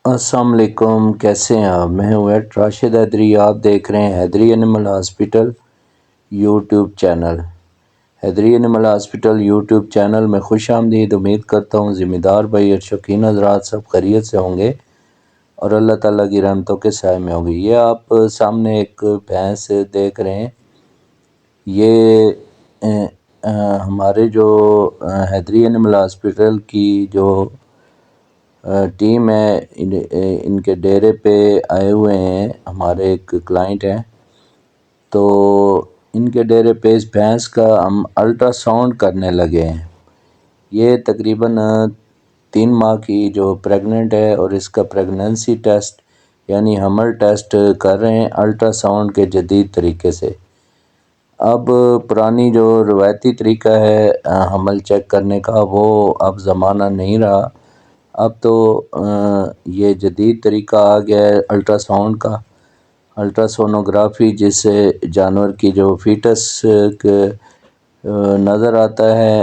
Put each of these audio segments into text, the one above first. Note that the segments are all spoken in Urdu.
السلام علیکم، کیسے ہیں آپ؟ میں ہوں راشد حیدری، آپ دیکھ رہے ہیں حیدری اینیمل ہاسپٹل یوٹیوب چینل۔ حیدری اینیمل ہاسپٹل یوٹیوب چینل میں خوش آمدید۔ امید کرتا ہوں ذمہ دار بھائی اور شوقین حضرات سب خیریت سے ہوں گے اور اللہ تعالیٰ کی رحمتوں کے سائے میں ہوں گے۔ یہ آپ سامنے ایک بھینس دیکھ رہے ہیں، یہ ہمارے جو حیدری اینیمل ہاسپٹل کی جو ٹیم ہے، ان کے ڈیرے پہ آئے ہوئے ہیں، ہمارے ایک کلائنٹ ہیں، تو ان کے ڈیرے پہ اس بھینس کا ہم الٹرا ساؤنڈ کرنے لگے ہیں۔ یہ تقریباً 3 ماہ کی جو پریگننٹ ہے اور اس کا پریگننسی ٹیسٹ یعنی حمل ٹیسٹ کر رہے ہیں الٹرا ساؤنڈ کے جدید طریقے سے۔ اب پرانی جو روایتی طریقہ ہے حمل چیک کرنے کا وہ اب زمانہ نہیں رہا، اب تو یہ جدید طریقہ آ گیا ہے الٹرا ساؤنڈ کا، الٹرا سونوگرافی، جس سے جانور کی جو فیٹس نظر آتا ہے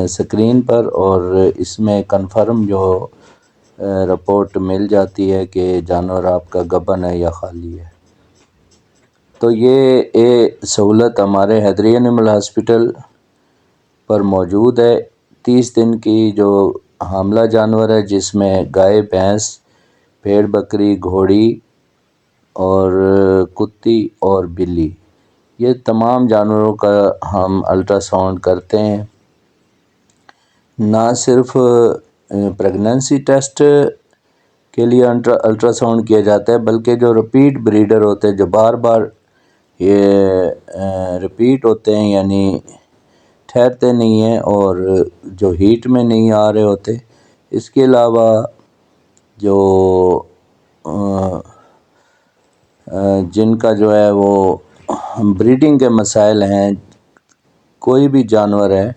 سکرین پر اور اس میں کنفرم جو رپورٹ مل جاتی ہے کہ جانور آپ کا گبن ہے یا خالی ہے۔ تو یہ سہولت ہمارے حیدری اینیمل ہاسپٹل پر موجود ہے۔ 30 دن کی جو حاملہ جانور ہے، جس میں گائے، بھینس، بھیڑ، بکری، گھوڑی اور کتی اور بلی، یہ تمام جانوروں کا ہم الٹرا ساؤنڈ کرتے ہیں۔ نہ صرف پریگننسی ٹیسٹ کے لیے الٹرا ساؤنڈ کیا جاتا ہے، بلکہ جو ریپیٹ بریڈر ہوتے ہیں، جو بار بار یہ ریپیٹ ہوتے ہیں یعنی ٹھہرتے نہیں ہیں اور جو ہیٹ میں نہیں آ رہے ہوتے، اس کے علاوہ جو جن کا جو ہے وہ بریڈنگ کے مسائل ہیں، کوئی بھی جانور ہے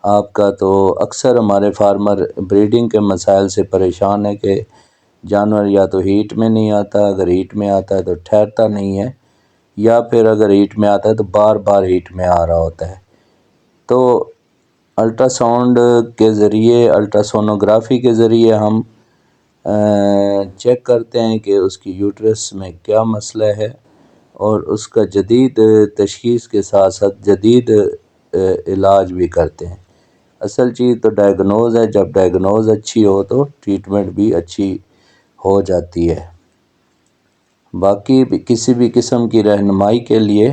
آپ کا، تو اکثر ہمارے فارمر بریڈنگ کے مسائل سے پریشان ہے کہ جانور یا تو ہیٹ میں نہیں آتا، اگر ہیٹ میں آتا ہے تو ٹھہرتا نہیں ہے، یا پھر اگر ہیٹ میں آتا ہے تو بار بار ہیٹ میں آ رہا ہوتا ہے۔ تو الٹرا ساؤنڈ کے ذریعے، الٹرا سونوگرافی کے ذریعے ہم چیک کرتے ہیں کہ اس کی یوٹرس میں کیا مسئلہ ہے اور اس کا جدید تشخیص کے ساتھ ساتھ جدید علاج بھی کرتے ہیں۔ اصل چیز تو ڈائیگنوز ہے، جب ڈائیگنوز اچھی ہو تو ٹریٹمنٹ بھی اچھی ہو جاتی ہے۔ باقی کسی بھی قسم کی رہنمائی کے لیے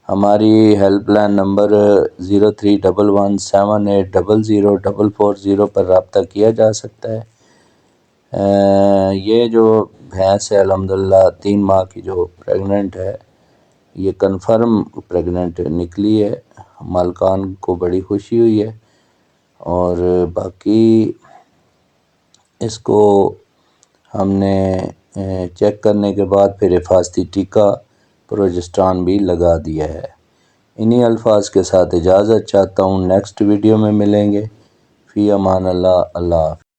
ہماری ہیلپ لائن نمبر 0311780040 پر رابطہ کیا جا سکتا ہے۔ یہ جو بھینس ہے الحمدللہ 3 ماہ کی جو پریگننٹ ہے، یہ کنفرم پریگننٹ نکلی ہے، مالکان کو بڑی خوشی ہوئی ہے، اور باقی اس کو ہم نے چیک کرنے کے بعد پھر حفاظتی ٹیکہ پروجسٹران بھی لگا دیا ہے۔ انہی الفاظ کے ساتھ اجازت چاہتا ہوں، نیکسٹ ویڈیو میں ملیں گے۔ فی امان اللہ، اللہ حافظ۔